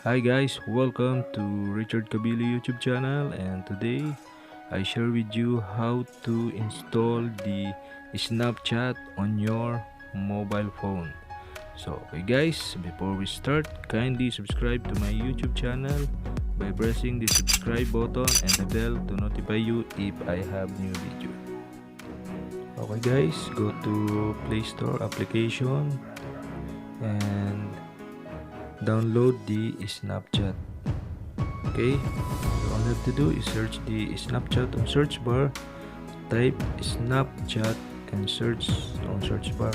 Hi guys, welcome to Richard Cabile YouTube channel, and today I share with you how to install the Snapchat on your mobile phone. So okay guys, before we start, kindly subscribe to my YouTube channel by pressing the subscribe button and the bell to notify you if I have new video. Okay guys, go to Play Store application and download the Snapchat. Okay, all you have to do is search the Snapchat on search bar, type Snapchat and search on search bar.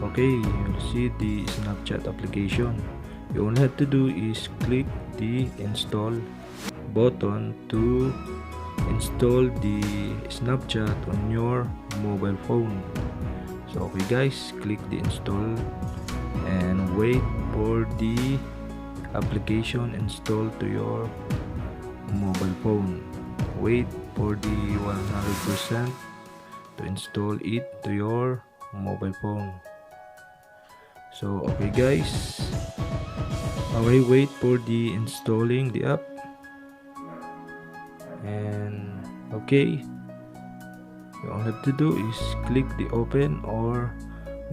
Okay, you'll see the Snapchat application. You only have to do is click the install button to install the Snapchat on your mobile phone. So okay guys, click the install and wait for the application installed to your mobile phone. Wait for the 100% to install it to your mobile phone. So okay guys, okay, wait for the installing the app, and okay, all you have to do is click the open or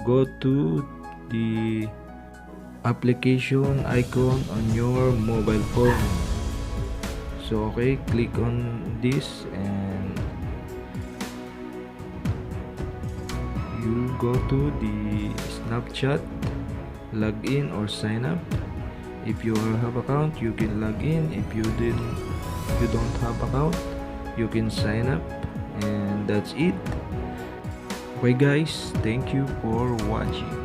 go to the application icon on your mobile phone. So okay, click on this and you go to the Snapchat login or sign up. If you have account, you can log in. If you don't have account, you can sign up, and that's it. Okay guys, thank you for watching.